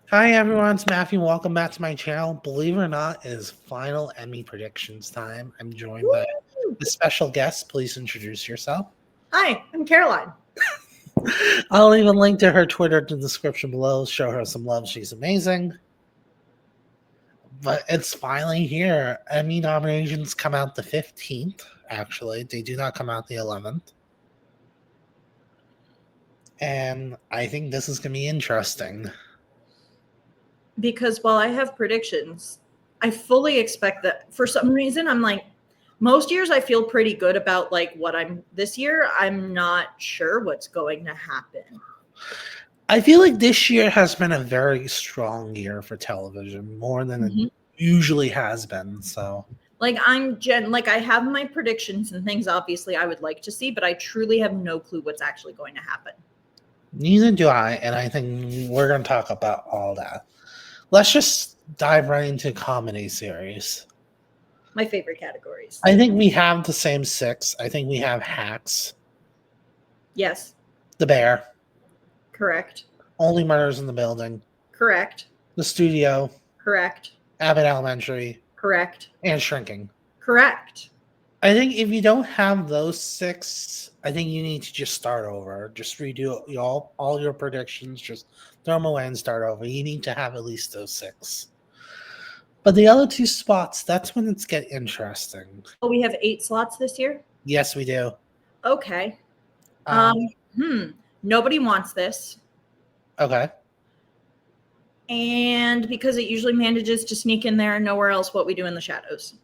Hi everyone, it's Matthew. Welcome back to my channel. Believe it or not, it is final Emmy predictions time. I'm joined by Woo! a special guest. Please introduce yourself. Hi, I'm Caroline. I'll leave a link to her Twitter in the description below. Show her some love. She's amazing. But it's finally here. Emmy nominations come out the 15th, actually. They do not come out the 11th. And I think this is going to be interesting. Because while I have predictions, I fully expect that for some reason I'm like, most years I feel pretty good about like what I'm this year. I'm not sure what's going to happen. I feel like this year has been a very strong year for television, more than it usually has been. So, Like I have my predictions and things obviously I would like to see, but I truly have no clue what's actually going to happen. neither do I, and I think we're going to talk about all that. Let's just dive right into comedy series. My favorite categories. I think we have the same six. I think we have Hacks, Yes, The Bear, correct. Only Murders in the Building, Correct. The Studio, Correct. Abbott Elementary, Correct. and Shrinking. Correct. I think if you don't have those six, I think you need to just start over. Just redo all your predictions. Just throw them away and start over. You need to have at least those six. But the other two spots, that's when it's get interesting. Oh, we have 8 slots this year? Yes, we do. Okay. Um, Nobody wants this. okay. And because it usually manages to sneak in there and nowhere else, What We Do in the Shadows.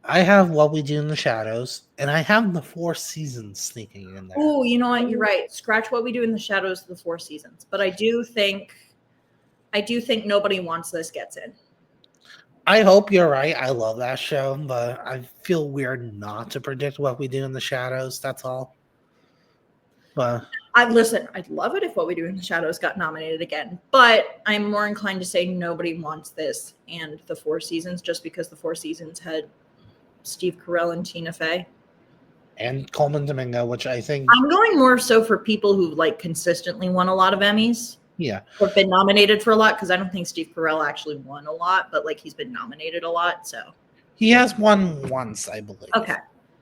I have What We Do in the Shadows, and I have the Four Seasons sneaking in there. Oh, you know what? You're right. Scratch What We Do in the Shadows, the Four Seasons. But I do think Nobody Wants This gets in. I hope you're right. I love that show, but I feel weird not to predict What We Do in the Shadows. That's all. But I'd love it if What We Do in the Shadows got nominated again, but I'm more inclined to say Nobody Wants This and the Four Seasons, just because the Four Seasons had Steve Carell and Tina Fey. And Coleman Domingo, which I think I'm going more so for people who like consistently won a lot of Emmys. Yeah. Or been nominated for a lot, because I don't think Steve Carell actually won a lot, but like he's been nominated a lot. So he has won once, I believe. Okay.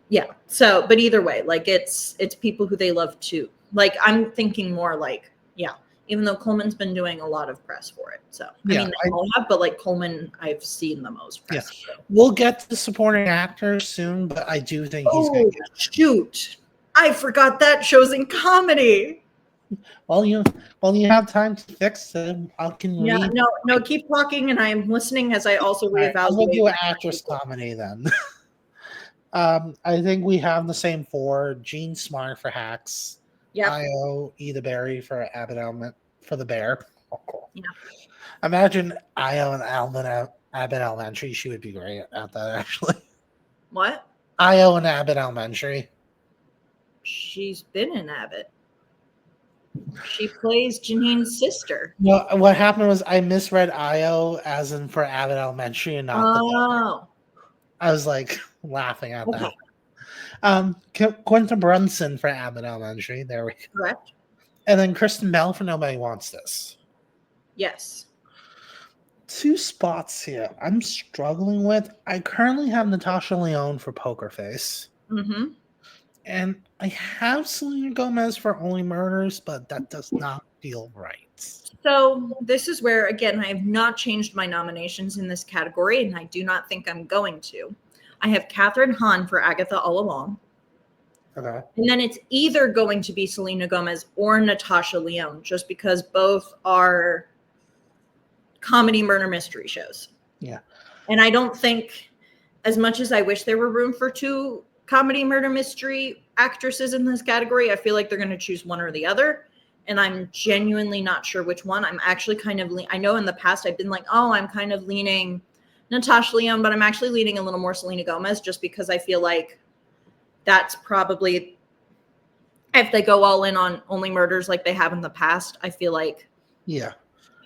Yeah. So, but either way, like it's people who they love too. Like I'm thinking more like, yeah, even though Coleman's been doing a lot of press for it. So Yeah, I mean they all have, but like Coleman I've seen the most press. Yeah. We'll get to the supporting actor soon, but I do think he's gonna get shoot. I forgot that show's in comedy. Well, you have time to fix it. I can read. No, keep talking, and I'm listening as I also reevaluate. I'll do an actress comedy then. I think we have the same four: Gene Smart for Hacks, Io Eda Berry for for the Bear. Oh, cool. Yeah. Imagine Io and Abbott Elementary. She would be great at that, actually. What? Io and Abbott Elementary. She's been in Abbott. She plays Janine's sister. No, what happened was I misread Io as in for Abbott Elementary and not the. I was like laughing at that. Quentin Brunson for Abbott Elementary. There we go. Correct. And then Kristen Bell for Nobody Wants This. Yes. 2 spots here I'm struggling with. I currently have Natasha Lyonne for Poker Face. Mm-hmm. And I have Selena Gomez for Only Murders, but that does not feel right. So this is where, again, I have not changed my nominations in this category, and I do not think I'm going to. I have Catherine Hahn for Agatha All Along. Okay. And then it's either going to be Selena Gomez or Natasha Lyonne, just because both are comedy murder mystery shows. Yeah. And I don't think, as much as I wish there were room for 2 comedy murder mystery actresses in this category, I feel like they're going to choose one or the other. And I'm genuinely not sure which one. I'm actually kind of, I know in the past I've been like, oh, I'm kind of leaning Natasha Lyonne, but I'm actually leaning a little more Selena Gomez, just because I feel like that's probably, if they go all in on Only Murders like they have in the past, I feel like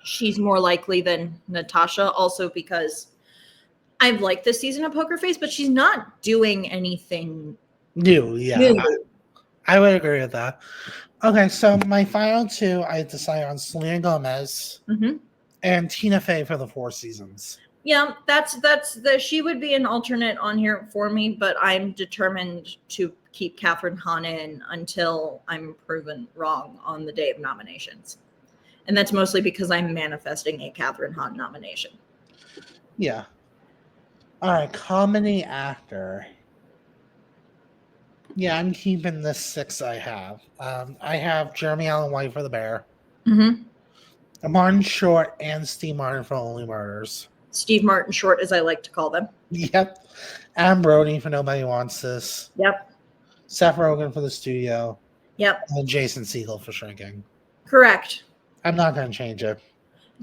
she's more likely than Natasha, also because I've liked this season of Poker Face, but she's not doing anything new. Yeah, I would agree with that. Okay, so my final 2, I decided on Selena Gomez And Tina Fey for the Four Seasons. Yeah, that's she would be an alternate on here for me, but I'm determined to keep Catherine Hahn in until I'm proven wrong on the day of nominations. And that's mostly because I'm manifesting a Catherine Hahn nomination. Yeah. All right, comedy actor. Yeah, I'm keeping the 6 I have. I have Jeremy Allen White for The Bear, Mm-hmm. Martin Short, and Steve Martin for Only Murders. Steve Martin Short, as I like to call them. Yep. Adam Brody for Nobody Wants This. Yep. Seth Rogen for The Studio. Yep. And Jason Segel for Shrinking. Correct. I'm not going to change it.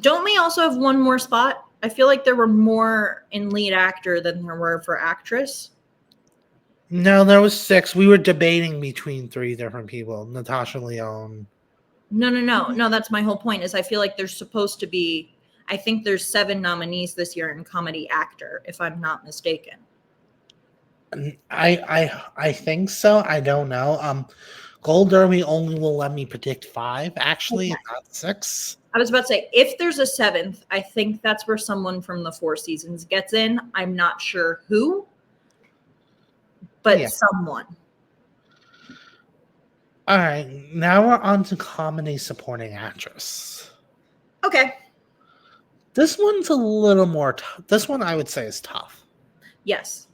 Don't we also have one more spot? I feel like there were more in lead actor than there were for actress. No, there was 6. We were debating between 3 different people. Natasha Lyonne. No. That's my whole point. Is I feel like there's supposed to be. I think there's 7 nominees this year in comedy actor, if I'm not mistaken. I think so. I don't know. Gold Derby only will let me predict 5, actually, Okay. not 6. I was about to say, if there's a 7th, I think that's where someone from the Four Seasons gets in. I'm not sure who, but someone. All right, now we're on to comedy supporting actress. Okay. This one's a little more this one I would say is tough. Yes.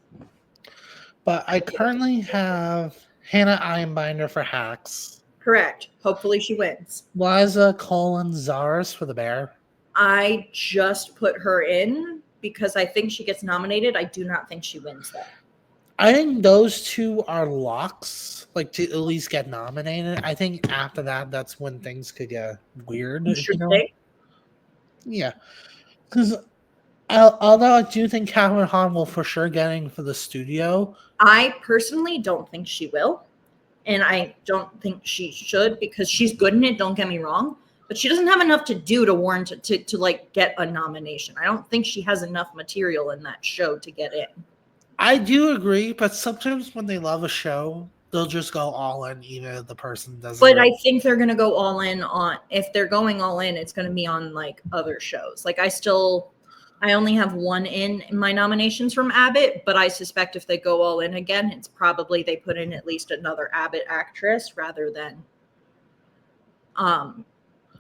But I currently have Hannah Einbinder for Hacks. Correct. Hopefully she wins. Liza Collins-Zaris for The Bear. I just put her in because I think she gets nominated. I do not think she wins, though. I think those 2 are locks, like to at least get nominated. I think after that, that's when things could get weird. You know? Yeah. Because although I do think Catherine Hahn will for sure get in for The Studio. I personally don't think she will. And I don't think she should because she's good in it, don't get me wrong. But she doesn't have enough to do to warrant to like get a nomination. I don't think she has enough material in that show to get in. I do agree, but sometimes when they love a show, they'll just go all in, even if the person doesn't. But I think they're going to go all in on, if they're going all in, it's going to be on like other shows. Like I only have 1 in my nominations from Abbott, but I suspect if they go all in again, it's probably they put in at least another Abbott actress rather than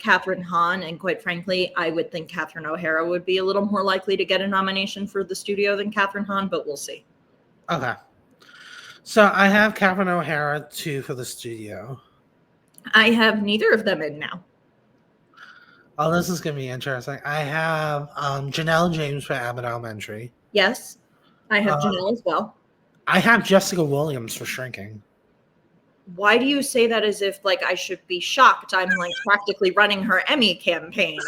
Catherine Hahn. And quite frankly, I would think Catherine O'Hara would be a little more likely to get a nomination for The Studio than Catherine Hahn, but we'll see. Okay. So I have Catherine O'Hara 2 for The Studio. I have neither of them in now. Oh, this is going to be interesting. I have Janelle James for Abbott Elementary. Yes, I have Janelle as well. I have Jessica Williams for Shrinking. Why do you say that as if like I should be shocked? I'm like practically running her Emmy campaign.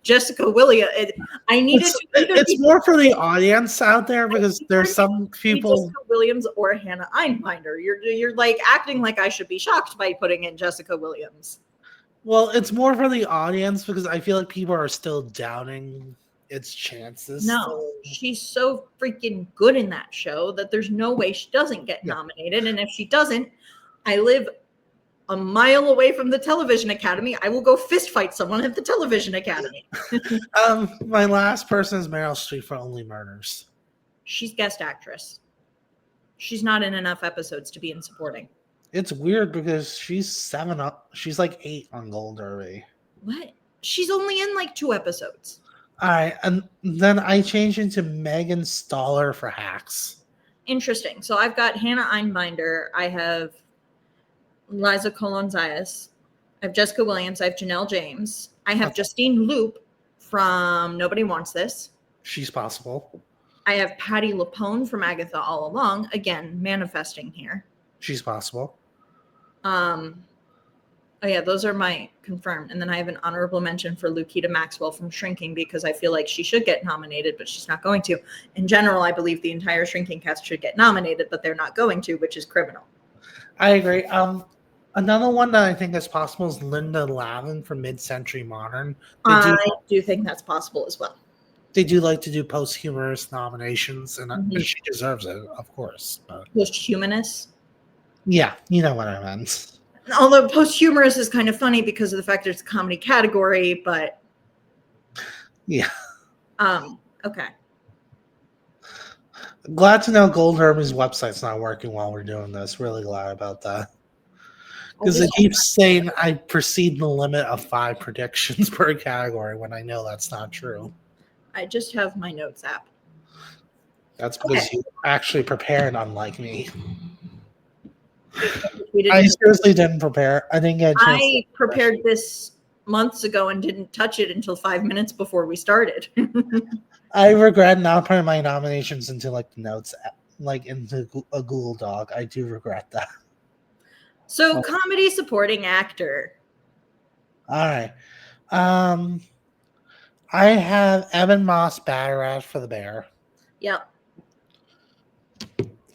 Jessica Williams. I needed. It's more for the audience out there because there's some people. Jessica Williams or Hannah Einbinder. You're like acting like I should be shocked by putting in Jessica Williams. Well, it's more for the audience because I feel like people are still doubting its chances. No, she's so freaking good in that show that there's no way she doesn't get nominated. And if she doesn't, I live a mile away from the Television Academy. I will go fist fight someone at the Television Academy. My last person is Meryl Streep for Only Murders. She's guest actress. She's not in enough episodes to be in supporting. It's weird because she's 7 up. She's like 8 on Gold Derby. What? She's only in like 2 episodes. All right, and then I changed into Megan Stoller for Hacks. Interesting. So I've got Hannah Einbinder. I have Liza Collins-Zaris. I have Jessica Williams. I have Janelle James. I have Justine Loop from Nobody Wants This. She's possible. I have Patti LuPone from Agatha All Along. Again, manifesting here. She's possible. Oh yeah, those are my confirmed. And then I have an honorable mention for Lukita Maxwell from Shrinking because I feel like she should get nominated, but she's not going to. In general, I believe the entire Shrinking cast should get nominated, but they're not going to, which is criminal. I agree. Another one that I think is possible is Linda Lavin from Mid-Century Modern. I do think that's possible as well. They do like to do posthumous nominations, and she deserves it, of course. Posthumous? Yeah, you know what I meant. Although posthumous is kind of funny because of the fact that it's a comedy category, but Yeah. Okay. Glad to know Gold Hermes website's not working while we're doing this. Really glad about that. I Because it just keeps saying I proceed the limit of 5 predictions per category when I know that's not true. have my notes app. That's Okay. because you actually prepared, unlike me. We I didn't. seriously didn't prepare. I didn't get a chance. I prepared this months ago and didn't touch it until 5 minutes before we started. I regret not putting my nominations into like the notes, like into a Google Doc. I do regret that. So, comedy supporting actor. All right. I have Evan Moss Batterash for the Bear. Yep.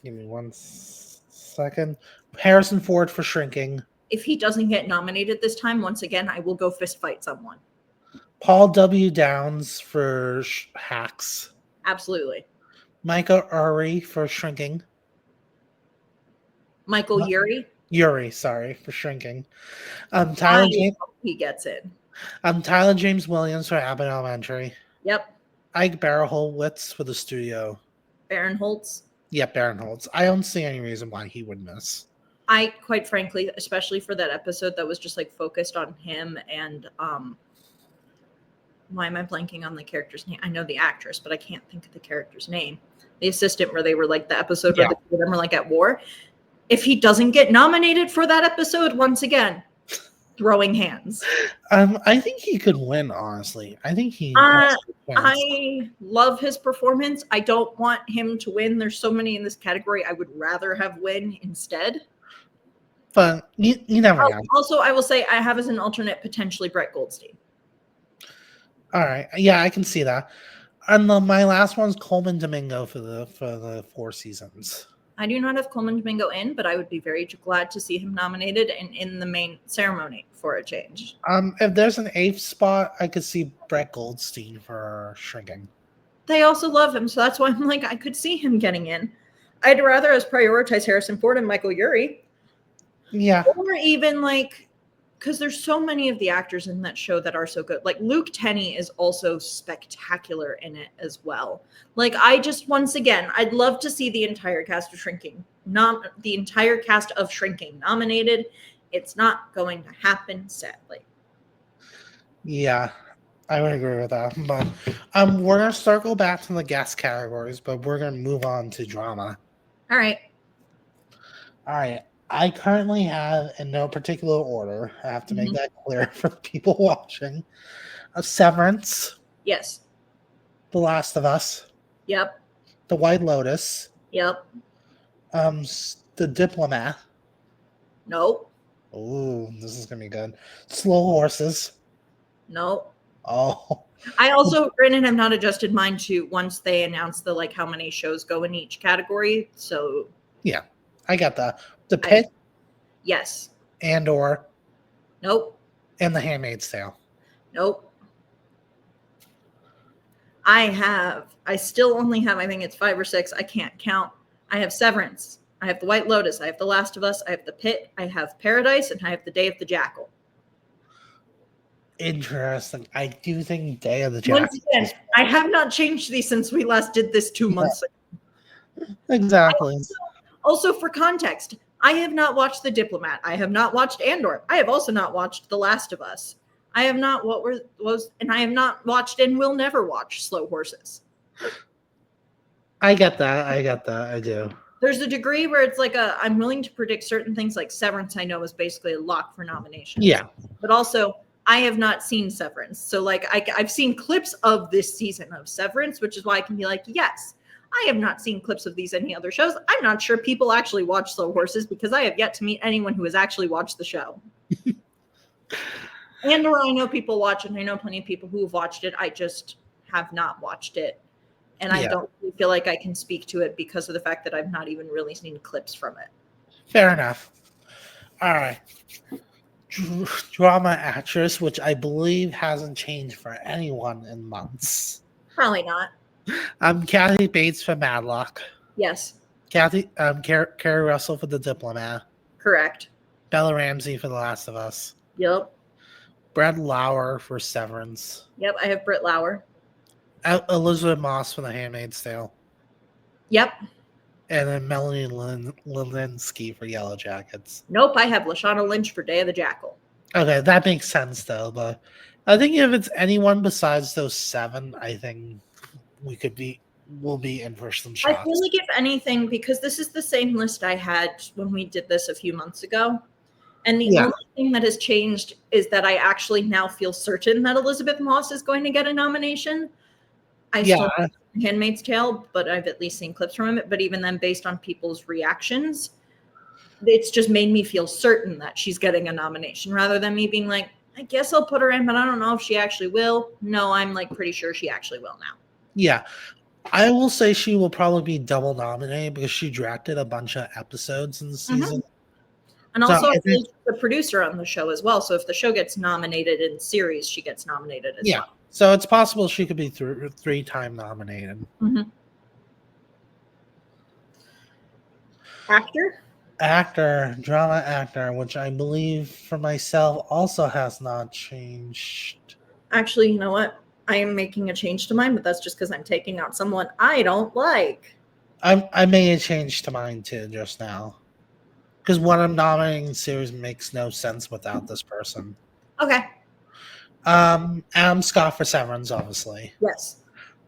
Give me 1 second. Harrison Ford for Shrinking. If he doesn't get nominated this time, once again, I will go fist fight someone. Paul W. Downs for Hacks. Absolutely. Micah Uri for Shrinking. Michael Urie. Yuri, sorry, for Shrinking. I Tyler James. hope he gets it. Tyler James Williams for Abbott Elementary. Yep. Ike Barinholtz for the studio. Barinholtz. Yep, Barinholtz. I don't see any reason why he would miss. I quite frankly, especially for that episode that was just like focused on him and why am I blanking on the character's name? I know the actress, but I can't think of the character's name. The assistant, where they were like the episode where the two of them were like at war. If he doesn't get nominated for that episode, once again, throwing hands. I think he could win, honestly. I think he I love his performance. I don't want him to win. There's so many in this category I would rather have win instead. But you never know. Also, I will say I have as an alternate potentially Brett Goldstein. All right. Yeah, I can see that. And my last one's Coleman Domingo for the 4 seasons. I do not have Coleman Domingo in, but I would be very glad to see him nominated and in the main ceremony for a change. If there's an 8th spot, I could see Brett Goldstein for Shrinking. They also love him, so that's why I'm like, I could see him getting in. I'd rather us prioritize Harrison Ford and Michael Urie. Yeah. Or even like, because there's so many of the actors in that show that are so good. Like Luke Tenney is also spectacular in it as well. Like I just, once again, I'd love to see the entire cast of Shrinking, the entire cast of Shrinking nominated. It's not going to happen, sadly. Yeah, I would agree with that. But we're gonna circle back to the guest categories, but we're gonna move on to drama. All right. I currently have, in no particular order, I have to make that clear for the people watching, Severance. Yes. The Last of Us. Yep. The White Lotus. Yep. The Diplomat. Nope. Oh, this is gonna be good. Slow Horses. Nope. Oh. I also, granted, I've not adjusted mine to once they announce the like how many shows go in each category. So yeah, I got that. The Pitt. Yes. Andor. Nope. And The Handmaid's Tale. Nope. I still only have, I think it's 5 or 6. I can't count. I have Severance. I have The White Lotus. I have The Last of Us. I have The Pitt. I have Paradise. And I have The Day of the Jackal. Interesting. I do think Day of the Jackal. Once again, I have not changed these since we last did this 2 months ago. Exactly. Also, for context, I have not watched The Diplomat. I have not watched Andor. I have also not watched The Last of Us. I have not and I have not watched and will never watch Slow Horses. I get that. I do. There's a degree where it's like I'm willing to predict certain things, like Severance. I know is basically a lock for nomination. Yeah, but also I have not seen Severance, so like I've seen clips of this season of Severance, which is why I can be like, yes. I have not seen clips of these any other shows. I'm not sure people actually watch Slow Horses because I have yet to meet anyone who has actually watched the show. Andor, I know people watch it, and I know plenty of people who have watched it. I just have not watched it. And I don't really feel like I can speak to it because of the fact that I've not even really seen clips from it. Fair enough. All right. Drama actress, which I believe hasn't changed for anyone in months. Probably not. Kathy Bates for Matlock. Yes. Carrie Russell for The Diplomat. Correct. Bella Ramsey for The Last of Us. Yep. Brett Lauer for Severance. Yep, I have Britt Lauer. Elizabeth Moss for The Handmaid's Tale. Yep. And then Melanie Linsky for Yellow Jackets. Nope, I have Lashana Lynch for Day of the Jackal. Okay, that makes sense though. But I think if it's anyone besides those 7, I think we'll be in for some I shots. feel like if anything, because this is the same list I had when we did this a few months ago, and the only thing that has changed is that I actually now feel certain that Elizabeth Moss is going to get a nomination. I still have Handmaid's Tale, but I've at least seen clips from it. But even then, based on people's reactions, it's just made me feel certain that she's getting a nomination rather than me being like, I guess I'll put her in, but I don't know if she actually will. No, I'm like pretty sure she actually will now. Yeah. I will say she will probably be double nominated because she directed a bunch of episodes in the season. And also, I think the producer on the show as well. So if the show gets nominated in series, she gets nominated as well. So it's possible she could be 3-time nominated. Drama actor, which I believe for myself also has not changed. Actually, you know what? I am making a change to mine, but that's just because I'm taking out someone I don't like. I made a change to mine too just now. Because what I'm nominating in series makes no sense without this person. Okay. Adam Scott for Severance, obviously. Yes.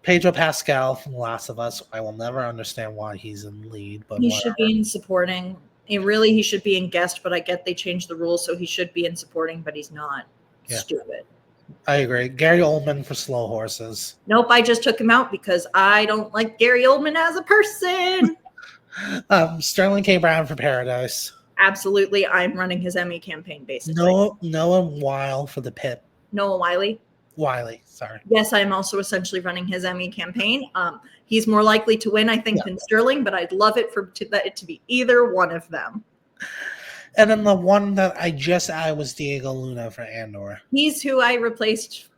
Pedro Pascal from The Last of Us. I will never understand why he's in lead, but he should be in supporting. He should be in guest, but I get they changed the rules, so he should be in supporting, but he's not. Stupid. I agree. Gary Oldman for Slow Horses. Nope, I just took him out because I don't like Gary Oldman as a person. Sterling K. Brown for Paradise. Absolutely, I'm running his Emmy campaign basically. Noah Weil for The Pitt. Noah Wiley, sorry. Yes, I'm also essentially running his Emmy campaign. He's more likely to win, I think, than Sterling, but I'd love it it to be either one of them. And then the one that I just added was Diego Luna for Andor. He's who I replaced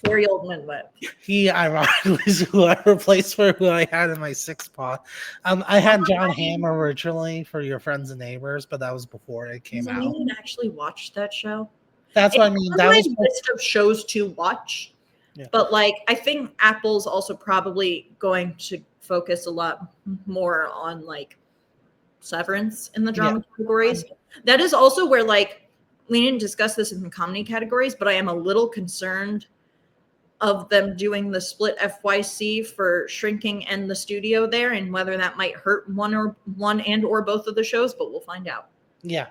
Gary Oldman with. He ironically is who I replaced for who I had in my 6th spot. I had John Hamm originally for Your Friends and Neighbors, but that was before it came out. I didn't actually watch that show. That's what I mean. That was my list of shows to watch. Yeah. But like, I think Apple's also probably going to focus a lot more on like Severance in the drama categories. That is also where like we didn't discuss this in the comedy categories, but I am a little concerned of them doing the split FYC for Shrinking and The Studio there, and whether that might hurt one and or both of the shows, but we'll find out. Yeah.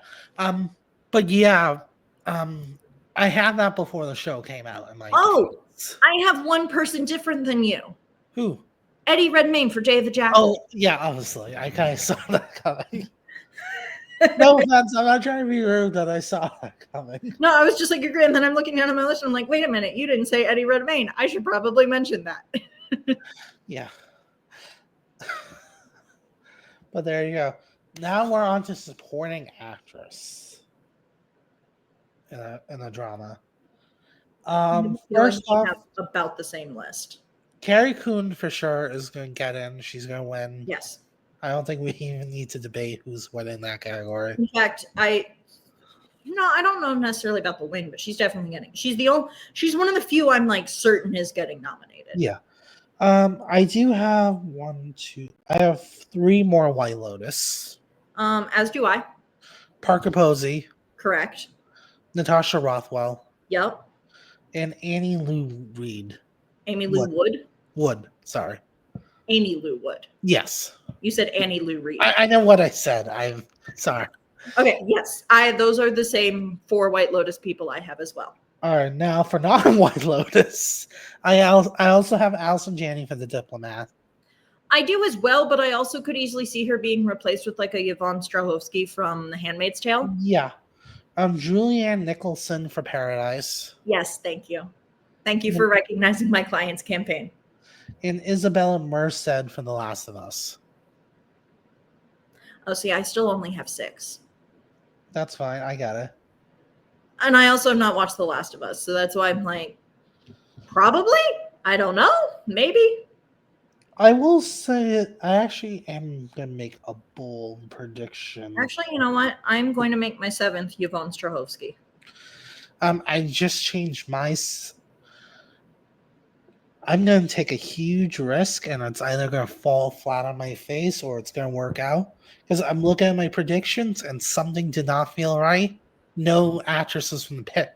But yeah. I had that before the show came out. I have one person different than you. Who? Eddie Redmayne for Day of the Jackal. Oh, yeah, obviously. I kind of saw that coming. No offense. I'm not trying to be rude that I saw that coming. No, I was just like, you're great. And then I'm looking down at my list and I'm like, wait a minute. You didn't say Eddie Redmayne. I should probably mention that. Yeah. But there you go. Now we're on to supporting actress. In a drama. First off, about the same list. Carrie Coon for sure is going to get in. She's going to win. Yes. I don't think we even need to debate who's winning that category. In fact, I don't know necessarily about the win, but she's definitely getting. She's one of the few I'm like certain is getting nominated. Yeah. I do have I have 3 more White Lotus. As do I. Parker Posey. Correct. Natasha Rothwell. Yep. And Annie Lou Reed. Amy Lou Wood? Wood, sorry. Amy Lou Wood. Yes. You said Annie Lou Reed. I know what I said. I'm sorry. Okay, yes. Those are the same 4 White Lotus people I have as well. All right, now for non-White Lotus, I also have Allison Janney for The Diplomat. I do as well, but I also could easily see her being replaced with like a Yvonne Strahovski from The Handmaid's Tale. Yeah. Julianne Nicholson for Paradise. Yes, thank you. Thank you for recognizing my client's campaign. And Isabella Merced for The Last of Us. Oh, see, I still only have 6. That's fine. I got it. And I also have not watched The Last of Us, so that's why I'm like, probably? I don't know. Maybe. I will say it. I actually am going to make a bold prediction. Actually, you know what? I'm going to make my 7th Yvonne Strahovski. I just changed my... I'm going to take a huge risk, and it's either going to fall flat on my face or it's going to work out. Because I'm looking at my predictions, and something did not feel right. No actresses from the pit.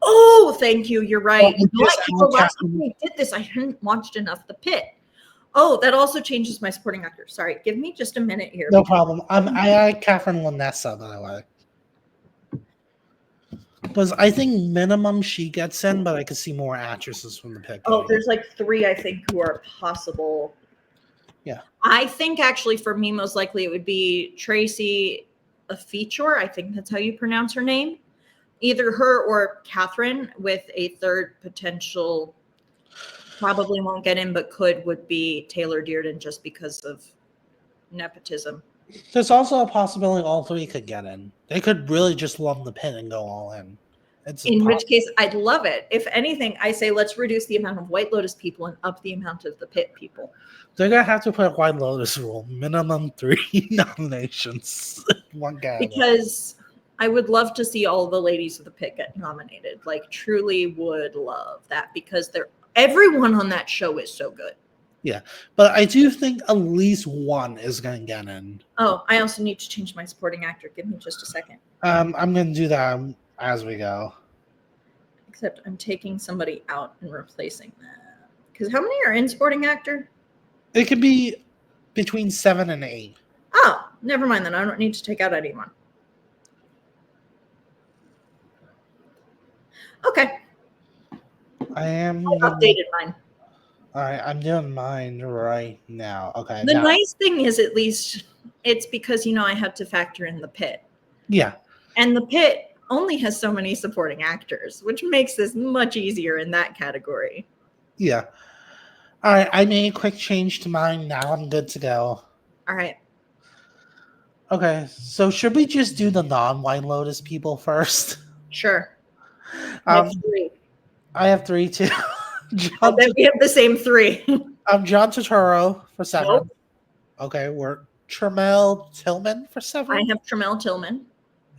Oh, thank you. You're right. Well, No, the last time we did this, I hadn't watched enough The Pit. Oh, that also changes my supporting actor. Sorry, give me just a minute here. No problem. I like Catherine Lanessa, by the way. Because I think minimum she gets in, but I could see more actresses from the pit. Oh, there's like 3, I think, who are possible. Yeah. I think actually for me, most likely it would be Tracy Afichor. I think that's how you pronounce her name. Either her or Catherine, with a third potential, probably won't get in, but would be Taylor Dearden, just because of nepotism. There's also a possibility all 3 could get in. They could really just love the pit and go all in. In which case, I'd love it. If anything, I say let's reduce the amount of White Lotus people and up the amount of the pit people. They're going to have to put a White Lotus rule. Minimum 3 nominations. One guy. Because I would love to see all the ladies of the pit get nominated. Like, truly would love that, because everyone on that show is so good. Yeah, but I do think at least one is going to get in. Oh, I also need to change my supporting actor. Give me just a second. I'm going to do that as we go. Except I'm taking somebody out and replacing that. Because how many are in supporting actor? It could be between 7 and 8. Oh, never mind then. I don't need to take out anyone. Okay. I updated mine. All right, I'm doing mine right now. Okay. The nice thing is, at least it's because, I had to factor in the pit. Yeah. And the pit only has so many supporting actors, which makes this much easier in that category. Yeah. All right, I made a quick change to mine. Now I'm good to go. All right. Okay, so should we just do the non-White Lotus people first? Sure. I have 3. I have 3 too. I bet we have the same 3. I'm John Turturro for 7. Nope. Okay, we're Tremel Tillman for 7. I have Tremel Tillman.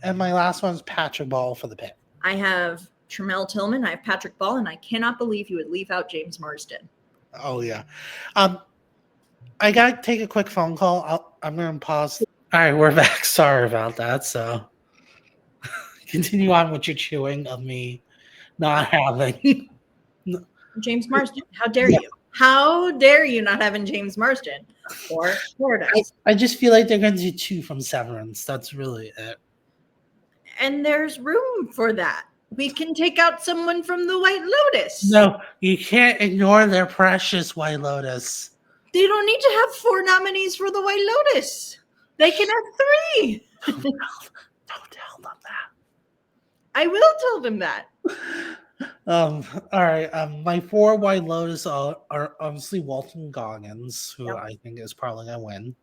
And my last one's Patrick Ball for the pit. I have Tremel Tillman. I have Patrick Ball, and I cannot believe you would leave out James Marsden. Oh, yeah. I got to take a quick phone call. I'm going to pause. All right, we're back. Sorry about that. So continue on with your chewing of me not having James Marsden. How dare you? How dare you not having James Marsden or Paradise? I just feel like they're going to do 2 from Severance. That's really it. And there's room for that. We can take out someone from the White Lotus. No, you can't ignore their precious White Lotus. They don't need to have 4 nominees for the White Lotus. They can have 3. Don't tell them that. I will tell them that. All right. My 4 White Lotus are obviously Walton Goggins, who I think is probably gonna win.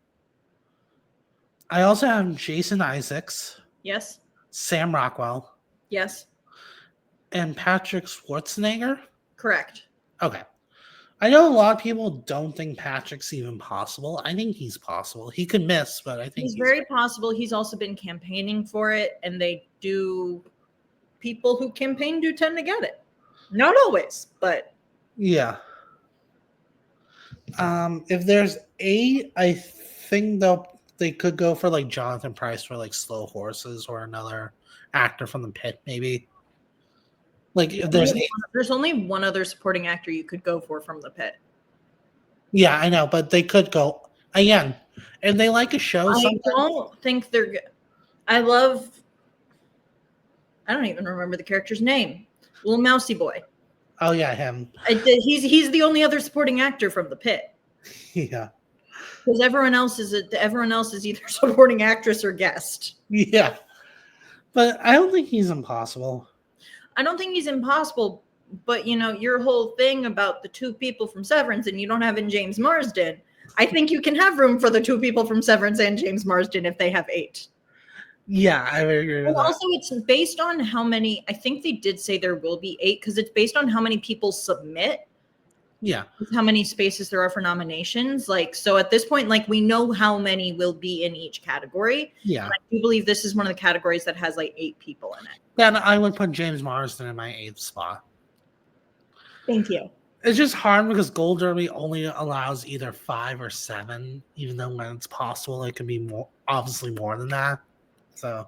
I also have Jason Isaacs. Yes. Sam Rockwell. Yes. And Patrick Schwarzenegger. Correct. Okay. I know a lot of people don't think Patrick's even possible. I think he's possible. He could miss, but I think he's very possible. He's also been campaigning for it, and people who campaign do tend to get it. Not always, but yeah. If there's 8, I think they could go for like Jonathan Pryce for like Slow Horses, or another actor from the pit, maybe. Like if there's only one other supporting actor you could go for from the pit. Yeah, I know, but they could go again, and they like a show. I don't think they're good. I don't even remember the character's name. Little Mousy Boy. Oh yeah, him. He's the only other supporting actor from the pit. Yeah. Because everyone else is either supporting actress or guest. Yeah. But I don't think he's impossible. I don't think he's impossible, but your whole thing about the 2 people from Severance and you don't have in James Marsden, I think you can have room for the 2 people from Severance and James Marsden if they have 8. Yeah, I would agree with that. Also, it's based on how many, I think they did say there will be 8, because it's based on how many people submit. Yeah. How many spaces there are for nominations. So at this point, we know how many will be in each category. Yeah. And I do believe this is one of the categories that has 8 people in it. Then I would put James Marsden in my 8th spot. Thank you. It's just hard because Gold Derby only allows either 5 or 7, even though when it's possible it can be more, obviously more than that. So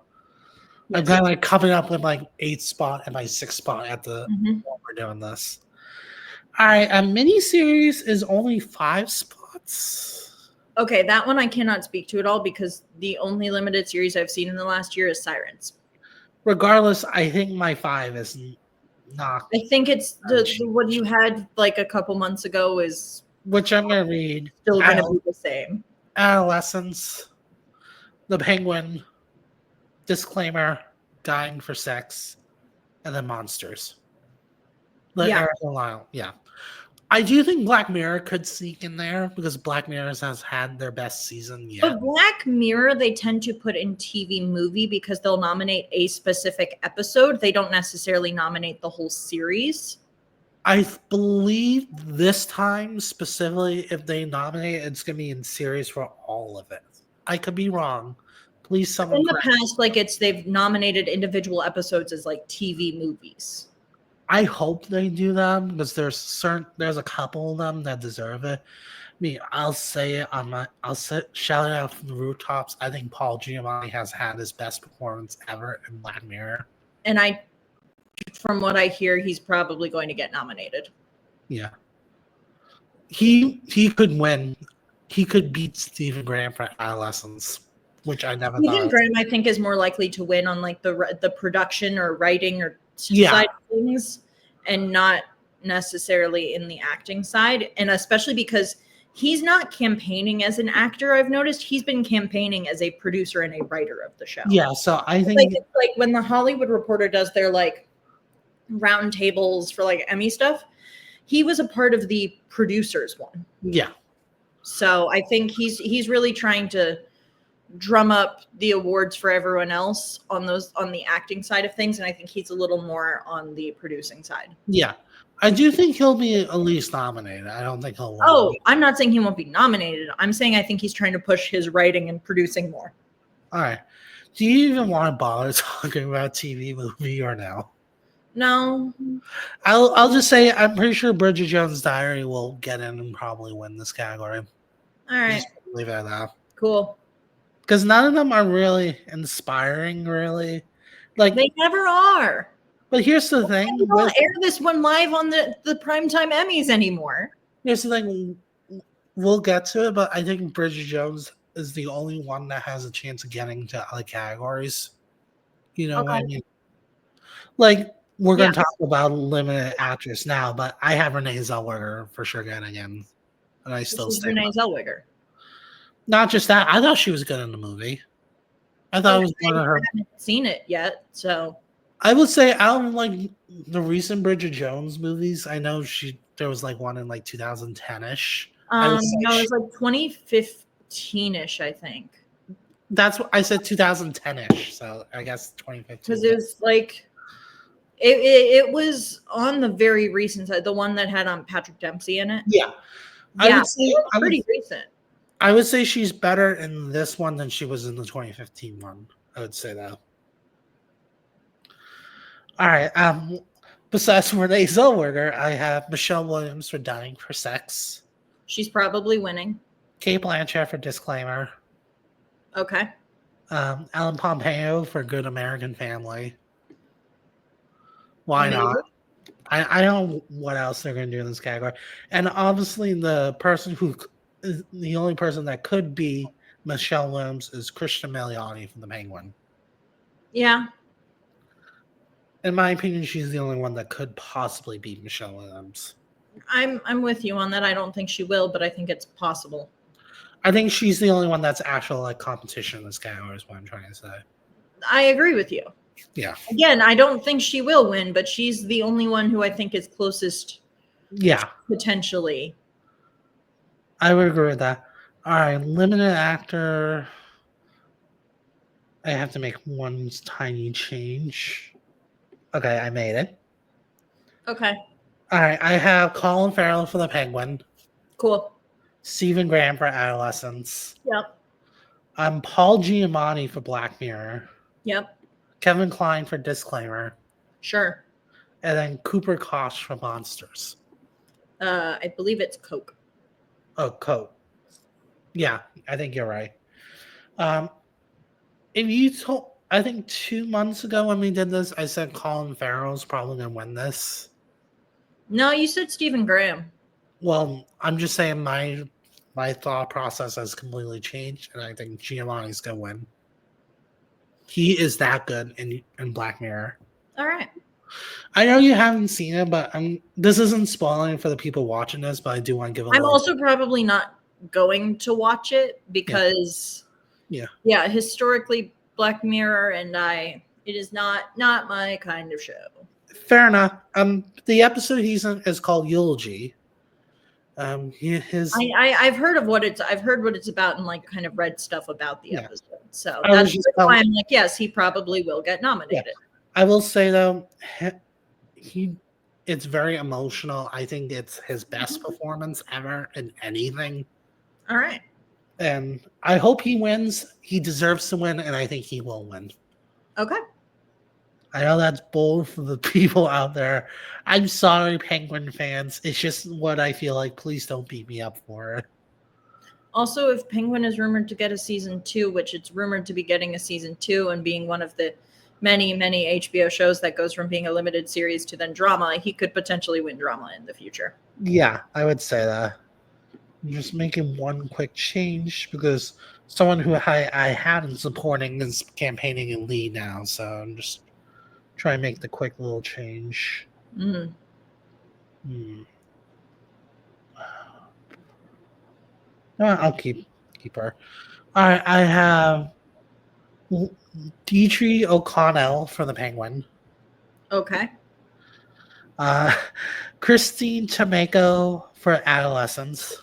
I'm Yes. kind of like coming up with like 8th spot and my 6th spot at the Mhm. while we're doing this. All right, a mini series is only 5 spots. Okay, that one I cannot speak to at all because the only limited series I've seen in the last year is Sirens. Regardless, I think my 5 is not I think it's the what you had like a couple months ago is which I'm gonna read. still going to be the same. Adolescence, The Penguin, Disclaimer, Dying for Sex, and then Monsters. Yeah. Yeah. I do think Black Mirror could sneak in there because Black Mirror has had their best season yet. But Black Mirror, they tend to put in TV movie because they'll nominate a specific episode. They don't necessarily nominate the whole series. I believe this time specifically, if they nominate, it's going to be in series for all of it. I could be wrong. Please, someone In the correct me. past, like they've nominated individual episodes as like TV movies. I hope they do that because there's a couple of them that deserve it. I mean, I'll say it shout it out from the rooftops. I think Paul Giamatti has had his best performance ever in Black Mirror. And from what I hear, he's probably going to get nominated. Yeah. He could win. He could beat Stephen Graham for Adolescence, which I never Stephen thought. Graham, I think, is more likely to win on like the production or writing or side of things, and not necessarily in the acting side. And especially because he's not campaigning as an actor. I've noticed he's been campaigning as a producer and a writer of the show. Yeah, so I think it's like when the Hollywood Reporter does their like round tables for like Emmy stuff, he was a part of the producers one. Yeah. So I think he's really trying to drum up the awards for everyone else on the acting side of things, and I think he's a little more on the producing side. Yeah. I do think he'll be at least nominated. I don't think he'll win. Oh, I'm not saying he won't be nominated. I'm saying I think he's trying to push his writing and producing more. All right. Do you even want to bother talking about TV movie or no? No. I'll just say I'm pretty sure Bridget Jones' Diary will get in and probably win this category. All right. Just leave it at that. Cool. Because none of them are really inspiring, really. Like they never are. But here's the thing. We don't air this one live on the primetime Emmys anymore. Here's the thing. We'll get to it, but I think Bridget Jones is the only one that has a chance of getting to other categories. You know what I mean? Like, we're going to talk about limited actress now, but I have Renee Zellweger for sure getting in. And I still stay. Renee Zellweger. Not just that. I thought she was good in the movie. I thought it was one of her. I haven't seen it yet, so. I would say out of like the recent Bridget Jones movies, I know there was like one in like 2010-ish. No, it was like 2015-ish, I think. That's what I said, 2010-ish. So I guess 2015. Because it was like it was on the very recent side, the one that had Patrick Dempsey in it. Yeah. I would say pretty recent. I would say she's better in this one than she was in the 2015 one. I would say that. All right. Besides Renee Zellweger, I have Michelle Williams for Dying for Sex. She's probably winning. Cate Blanchett for Disclaimer. Okay. Ellen Pompeo for Good American Family. Why not? I don't know what else they're going to do in this category. And obviously the only person that could be Michelle Williams is Christian Milioti from The Penguin. Yeah. In my opinion, she's the only one that could possibly beat Michelle Williams. I'm with you on that. I don't think she will, but I think it's possible. I think she's the only one that's actual like competition in this category is what I'm trying to say. I agree with you. Yeah. Again, I don't think she will win, but she's the only one who I think is closest. Yeah. Potentially. I would agree with that. All right, limited actor. I have to make one tiny change. Okay, I made it. Okay. All right, I have Colin Farrell for The Penguin. Cool. Stephen Graham for Adolescence. Yep. I'm Paul Giamatti for Black Mirror. Yep. Kevin Kline for Disclaimer. Sure. And then Cooper Koch for Monsters. I believe it's Coke. Oh, Coke. Yeah, I think you're right. Um, if you told, I think 2 months ago when we did this, I said Colin Farrell's probably gonna win this. No, you said Stephen Graham. Well, I'm just saying my thought process has completely changed, and I think Giovanni's gonna win. He is that good in Black Mirror. All right. I know you haven't seen it, but this isn't spoiling for the people watching this, but I do want to give a I'm little. also probably not going to watch it because, yeah, historically, Black Mirror and it is not my kind of show. Fair enough. The episode he's in is called Eulogy. I've heard of I've heard what it's about and like kind of read stuff about the episode. So that's why I'm like, yes, he probably will get nominated. Yeah. I will say though, it's very emotional. I think it's his best performance ever in anything. All right. And I hope he wins. He deserves to win, and I think he will win. Okay. I know that's bold for the people out there. I'm sorry, Penguin fans. It's just what I feel like. Please don't beat me up for it. Also, if Penguin is rumored to get a season 2, which it's rumored to be getting a season 2 and being one of the many, many HBO shows that goes from being a limited series to then drama, he could potentially win drama in the future. Yeah, I would say that. I'm just making one quick change because someone who I had in supporting is campaigning in lead now, so I'm just trying to make the quick little change. Mm. I'll keep her. All right, I have Deirdre O'Connell for the Penguin. Okay. Christine Tomeko for Adolescence.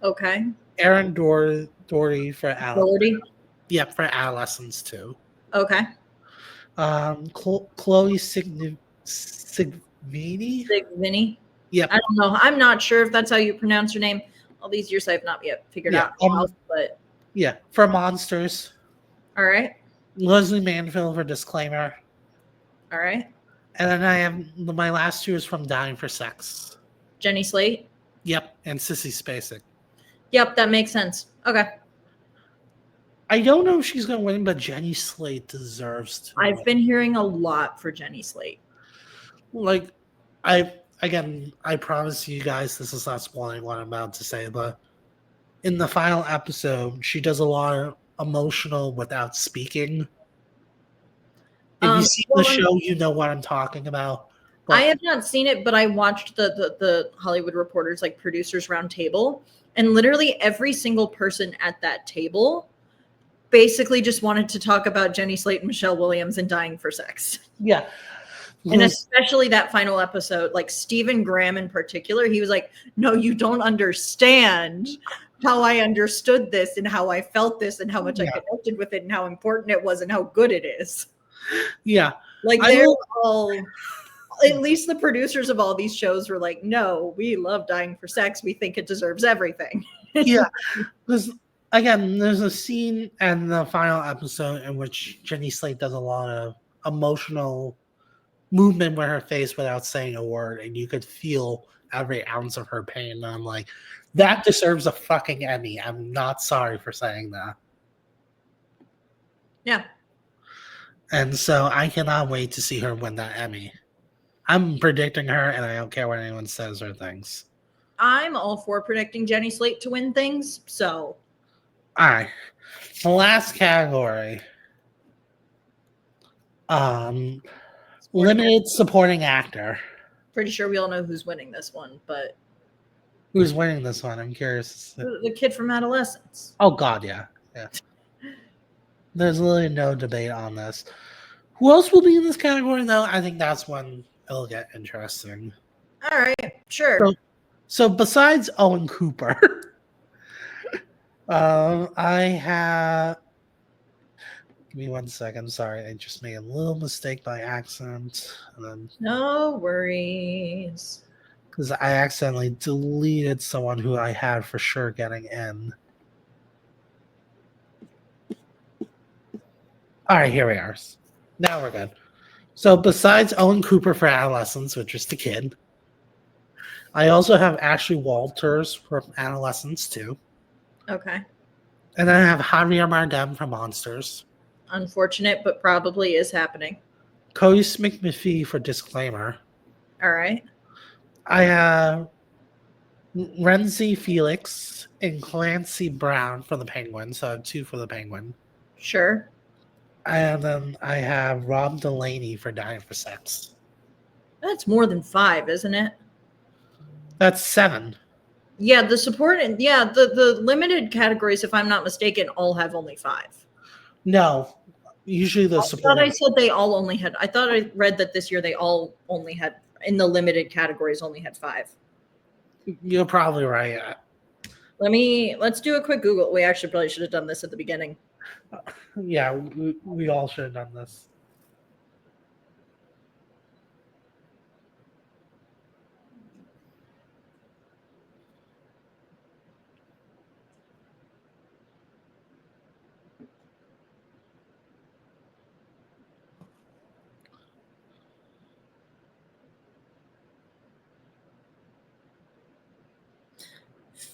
Okay. Aaron Doherty for Adolescence. Yep, for Adolescence too. Okay. Chloe Sigvini. Sigvini. Yep. I don't know. I'm not sure if that's how you pronounce your name. All these years I've not yet figured out how, but yeah, for Monsters. All right. Leslie Manville for Disclaimer. All right. And then I have my last two is from Dying for Sex. Jenny Slate. Yep, and Sissy Spacek. Yep, that makes sense. Okay. I don't know if she's going to win, but Jenny Slate deserves to. I've been hearing a lot for Jenny Slate. Like, I promise you guys this is not spoiling what I'm about to say, but in the final episode, she does a lot of emotional without speaking. If you see the show, you know what I'm talking about. But I have not seen it, but I watched the Hollywood Reporters, like producers round table, and literally every single person at that table basically just wanted to talk about Jenny Slate and Michelle Williams and Dying for Sex. Yeah. And especially that final episode, like Stephen Graham in particular, he was like, no, you don't understand how I understood this and how I felt this and how much I connected with it and how important it was and how good it is. Yeah. Like they're all, at least the producers of all these shows were like, no, we love Dying for Sex. We think it deserves everything. Yeah. Because again, there's a scene in the final episode in which Jenny Slate does a lot of emotional movement with her face without saying a word, and you could feel every ounce of her pain. And I'm like, that deserves a fucking Emmy. I'm not sorry for saying that. Yeah. And so I cannot wait to see her win that Emmy. I'm predicting her, and I don't care what anyone says or thinks. I'm all for predicting Jenny Slate to win things, so. All right. The last category. Limited supporting actor. Pretty sure we all know who's winning this one, but who's winning this one? I'm curious. The kid from Adolescence. Oh God, yeah. There's really no debate on this. Who else will be in this category, though? I think that's when it'll get interesting. All right, sure. So besides Owen Cooper, I have. Give me 1 second. Sorry, I just made a little mistake by accident. And then, no worries. Because I accidentally deleted someone who I had for sure getting in. All right, here we are. Now we're good. So besides Owen Cooper for Adolescence, which is the kid, I also have Ashley Walters from Adolescence too. Okay. And then I have Javier Bardem from Monsters. Unfortunate, but probably is happening. Cody McPhee for Disclaimer. All right. I have Renzi Felix and Clancy Brown for the Penguin. So I have 2 for the Penguin. Sure. And then I have Rob Delaney for Dying for Sex. That's more than 5, isn't it? That's 7. Yeah, the support and the limited categories, if I'm not mistaken, all have only 5. No, usually the I support. thought I said they all only had. I thought I read that this year they all only had in the limited categories only had 5. You're probably right. Let's do a quick Google. We actually probably should have done this at the beginning. Yeah, we all should have done this.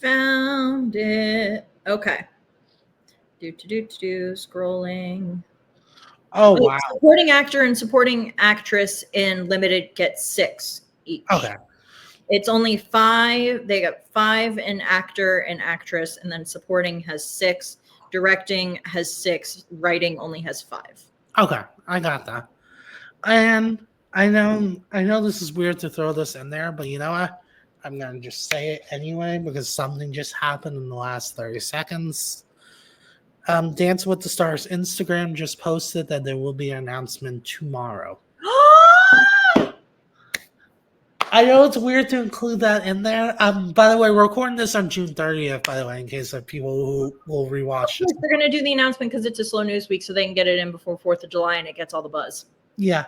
Found it. Okay. Scrolling. Oh, wow. Supporting actor and supporting actress in limited get 6 each. Okay. It's only 5. They got 5 in actor and actress, and then supporting has 6. Directing has 6. Writing only has 5. Okay, I got that. And I know this is weird to throw this in there, but you know what? I'm gonna just say it anyway because something just happened in the last 30 seconds. Dance with the Stars Instagram just posted that there will be an announcement tomorrow. I know it's weird to include that in there. By the way, we're recording this on June 30th, by the way, in case of people who will rewatch this. They're going to do the announcement because it's a slow news week, so they can get it in before 4th of July and it gets all the buzz. Yeah.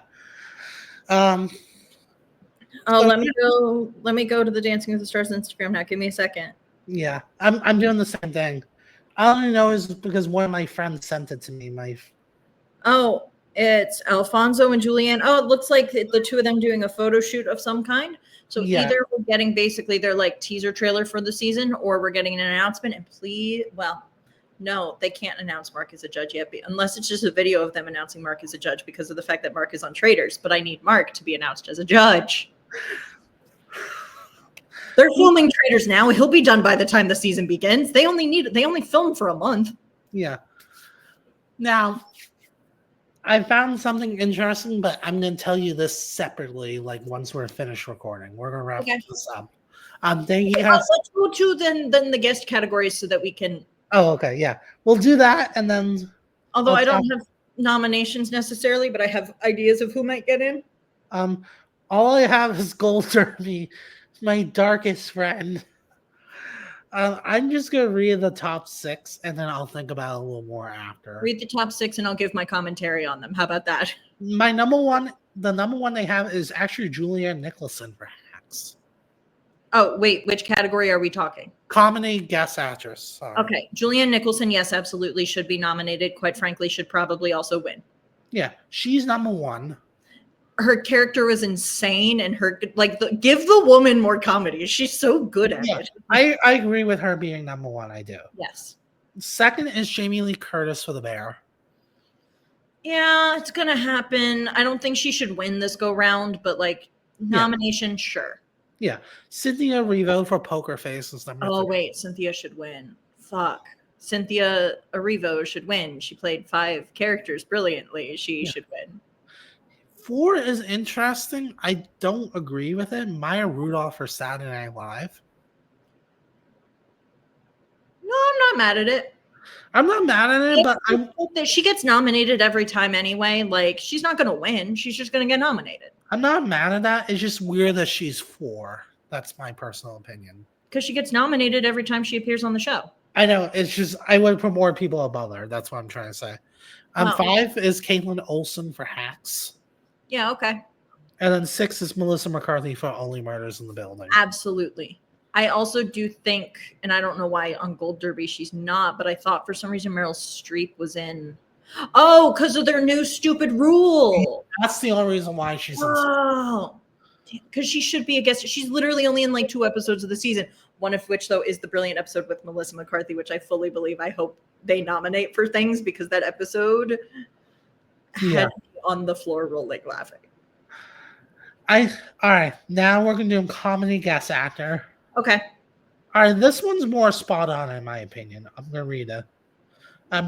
Let me go to the Dancing with the Stars Instagram now. Give me a second. Yeah, I'm doing the same thing. I only know is because one of my friends sent it to me. It's Alfonso and Julianne. Oh, it looks like the 2 of them doing a photo shoot of some kind. So either we're getting basically their like teaser trailer for the season, or we're getting an announcement. And no, they can't announce Mark as a judge yet, unless it's just a video of them announcing Mark as a judge because of the fact that Mark is on Traitors. But I need Mark to be announced as a judge. They're filming Traitors now. He'll be done by the time the season begins. They only film for a month. Yeah. Now, I found something interesting, but I'm going to tell you this separately. Like once we're finished recording, we're going to wrap this up. Let's go to then the guest categories so that we can. Oh, okay, yeah, we'll do that, and then. Although I don't have nominations necessarily, but I have ideas of who might get in. All I have is Gold Derby, my darkest friend. I'm just going to read the top 6, and then I'll think about it a little more after. Read the top 6, and I'll give my commentary on them. How about that? My number one they have is actually Julianne Nicholson for Hacks. Oh, wait, which category are we talking? Comedy guest actress. Sorry. Okay, Julianne Nicholson, yes, absolutely should be nominated. Quite frankly, should probably also win. Yeah, she's number 1. Her character was insane, and give the woman more comedy. She's so good at it. I agree with her being number 1. I do. Yes. Second is Jamie Lee Curtis for The Bear. Yeah, it's gonna happen. I don't think she should win this go round, but nomination, sure. Yeah, Cynthia Erivo for Poker Face is number 3. Oh wait, Cynthia should win. Fuck. Cynthia Erivo should win. She played 5 characters brilliantly. She should win. 4 is interesting. I don't agree with it. Maya Rudolph for Saturday Night Live. No, I'm not mad at it. I'm not mad at it, but she gets nominated every time anyway. Like, she's not going to win. She's just going to get nominated. I'm not mad at that. It's just weird that she's 4. That's my personal opinion. Because she gets nominated every time she appears on the show. I know. It's just I would put more people above her. That's what I'm trying to say. 5 is Caitlin Olsen for Hacks. Yeah, okay. And then 6 is Melissa McCarthy for Only Murders in the Building. Absolutely. I also do think, and I don't know why on Gold Derby she's not, but I thought for some reason Meryl Streep was in. Oh, because of their new stupid rule. That's the only reason why she's in. Oh, because she should be a guest. She's literally only in like 2 episodes of the season. One of which, though, is the brilliant episode with Melissa McCarthy, which I fully believe. I hope they nominate for things because that episode had me on the floor rolling laughing. All right. Now we're gonna do a comedy guest actor. Okay. All right, this one's more spot on in my opinion. I'm gonna read it.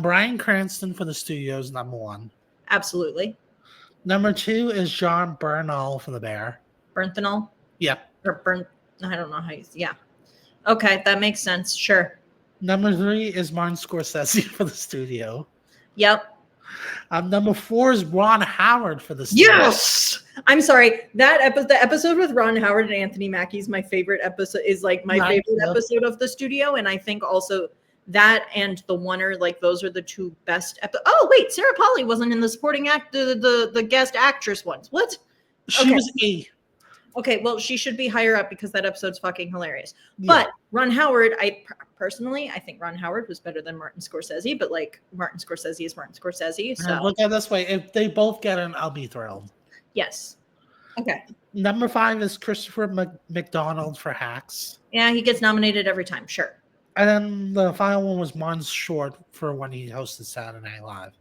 Bryan Cranston for the studios, number 1. Absolutely. Number 2 is John Bernal for the Bear. Bernthal? Yep. Or Burnt. I don't know how you. Yeah. Okay, that makes sense. Sure. Number 3 is Martin Scorsese for the studio. Yep. Number 4 is Ron Howard for the studio. Yes. I'm sorry. The episode with Ron Howard and Anthony Mackie is my favorite episode. Is like my favorite episode of the studio, and I think also that and The Oneer, like those are the 2 best. Oh wait, Sarah Polley wasn't in the supporting act, the guest actress ones. What? She was A. Okay, well, she should be higher up because that episode's fucking hilarious. Yeah. But Ron Howard, I think Ron Howard was better than Martin Scorsese, but like Martin Scorsese is Martin Scorsese. So look at it this way: if they both get in, I'll be thrilled. Yes. Okay. Number 5 is Christopher McDonald for Hacks. Yeah, he gets nominated every time. Sure. And then the final one was Martin Short for when he hosted Saturday Night Live.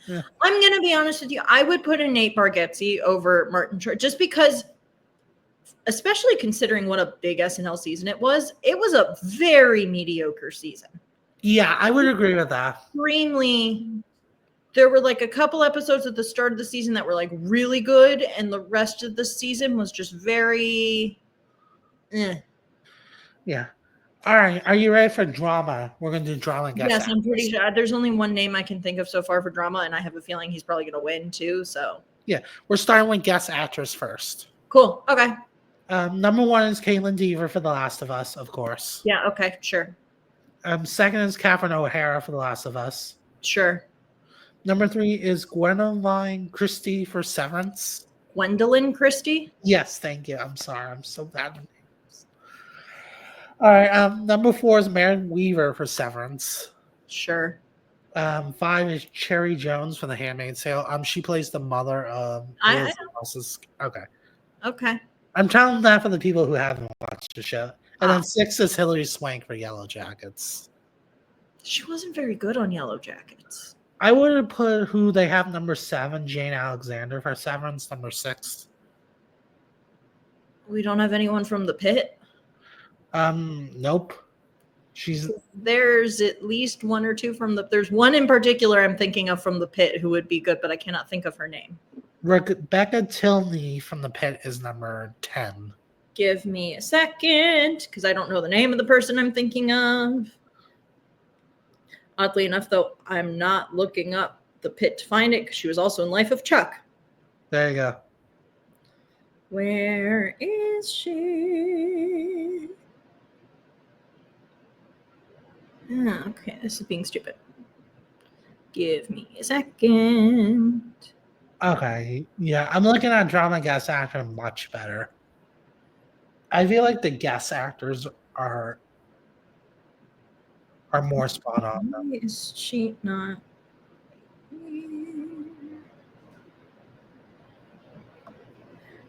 Yeah. I'm going to be honest with you. I would put in Nate Bargatze over Martin Short just because, especially considering what a big SNL season it was a very mediocre season. Yeah, I would agree with that. There were like a couple episodes at the start of the season that were like really good, and the rest of the season was just very. Yeah. All right. Are you ready for drama? We're going to do drama. Yes, I'm pretty sure. There's only one name I can think of so far for drama, and I have a feeling he's probably going to win too. So. Yeah, we're starting with guest actress first. Cool. Okay. Number 1 is Caitlin Dever for The Last of Us, of course. Yeah. Okay. Sure. Second is Catherine O'Hara for The Last of Us. Sure. Number 3 is Gwendolyn Christie for Severance. Gwendolyn Christie? Yes, thank you. I'm sorry. I'm so bad with names. All right. Number 4 is Maren Weaver for Severance. Sure. 5 is Cherry Jones for The Handmaid's Tale. She plays the mother of Elizabeth's. Okay. Okay. I'm telling that for the people who haven't watched the show. And then 6 is Hilary Swank for Yellow Jackets. She wasn't very good on Yellow Jackets. I would have put who they have number 7, Jane Alexander for Severance, number 6. We don't have anyone from the Pitt? Nope. There's at least 1 or 2 from there's one in particular I'm thinking of from the Pitt who would be good, but I cannot think of her name. Rebecca Tilney from the Pitt is number 10. Give me a second, because I don't know the name of the person I'm thinking of. Oddly enough, though, I'm not looking up the Pitt to find it because she was also in Life of Chuck. There you go. Where is she? Okay, this is being stupid. Give me a second. Okay, yeah, I'm looking at drama guest actor much better. I feel like the guest actors are more spot on. Why is she not?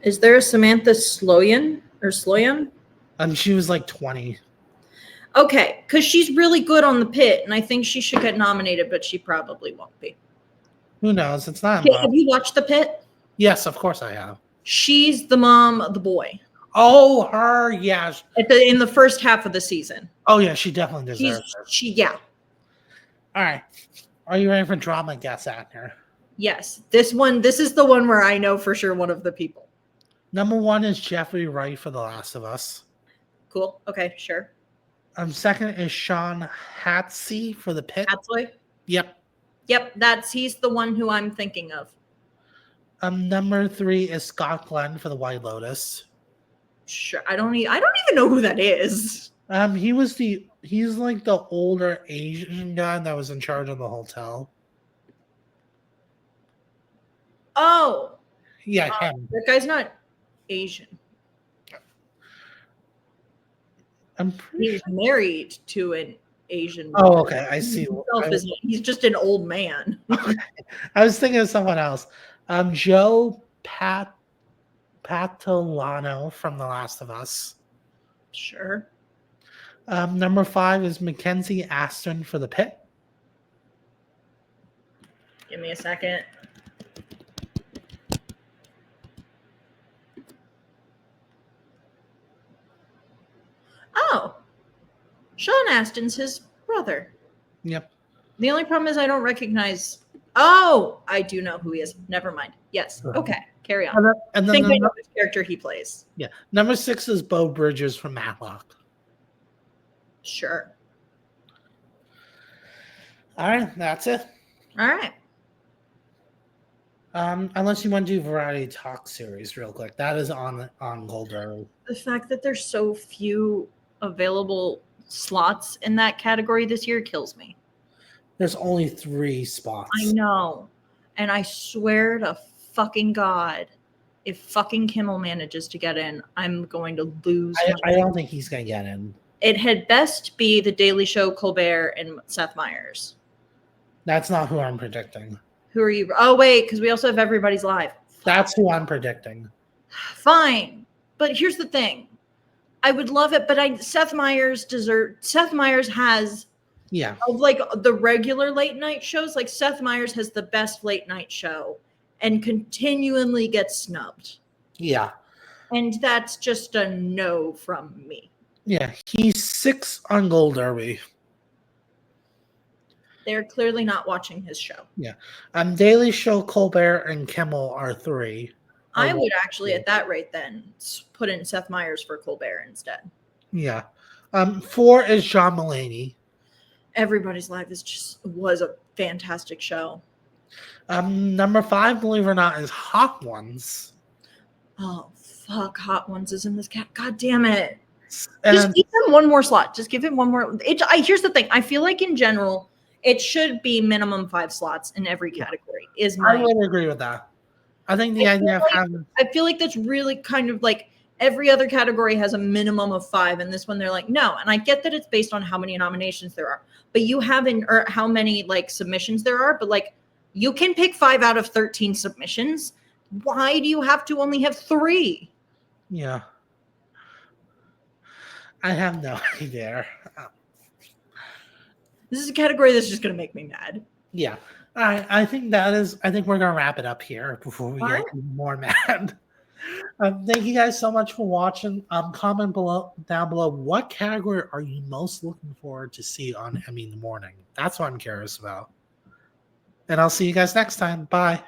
Is there a Samantha Sloyan or Sloyan? She was like 20. Okay, because she's really good on the Pitt, and I think she should get nominated, but she probably won't be. Who knows? It's not. Okay, have you watched the Pitt? Yes, of course I have. She's the mom of the boy. Oh, her, yeah. In the first half of the season. Oh, yeah, she definitely deserves it. Yeah. All right. Are you ready for drama guest actor? Yes. This is the one where I know for sure one of the people. Number 1 is Jeffrey Wright for The Last of Us. Cool. Okay, sure. Second is Sean Hatsey for The Pitt. Hatsey? Yep. He's the one who I'm thinking of. Number 3 is Scott Glenn for The White Lotus. Sure. I don't even know who that is. He's like the older Asian guy that was in charge of the hotel. Oh. Yeah, him. That guy's not Asian. He's married to an Asian. Oh, okay. I see. He's just an old man. Okay. I was thinking of someone else. Joe Patolano from The Last of Us. Sure. Number 5 is Mackenzie Aston for The Pitt. Give me a second. Oh, Sean Astin's his brother. Yep. The only problem is I don't recognize. Oh, I do know who he is. Never mind. Yes. Okay. Carry on. And I then think I know which character he plays. yeah, number 6 is Beau Bridges from Matlock. Sure. All right, that's it. All right. Unless you want to do Variety Talk series real quick, that is on Gold. The fact that there's so few available slots in that category this year kills me. There's only 3 spots. I know. And I swear to fucking God, if fucking Kimmel manages to get in, I'm going to lose. I don't think he's going to get in. It had best be The Daily Show, Colbert, and Seth Meyers. That's not who I'm predicting. Who are you? Oh, wait, because we also have Everybody's Live. That's who I'm predicting. Fine. But here's the thing. I would love it, but Seth Meyers has of like the regular late night shows, like Seth Meyers has the best late night show and continually gets snubbed. Yeah. And that's just a no from me. Yeah, he's 6 on Gold Derby. They're clearly not watching his show. Yeah. Daily Show, Colbert, and Kimmel are 3. I would actually, at that rate, then put in Seth Meyers for Colbert instead. Yeah. 4 is John Mulaney. Everybody's Life was a fantastic show. Number 5, believe it or not, is Hot Ones. Oh, fuck. Hot Ones is in this cat. God damn it. And Just give him one more slot. Just give him one more. Here's the thing. I feel like in general, it should be minimum 5 slots in every category. I would agree with that. I think the idea of having... I feel like that's really kind of like every other category has a minimum of 5, and this one they're like, no. And I get that it's based on how many nominations there are, but you have or how many like submissions there are, but like you can pick 5 out of 13 submissions. Why do you have to only have 3? Yeah. I have no idea. This is a category that's just going to make me mad. Yeah. I think we're going to wrap it up here before we get more mad. Thank you guys so much for watching. Comment down below, what category are you most looking forward to see on Emmy in the morning? That's what I'm curious about. And I'll see you guys next time. Bye.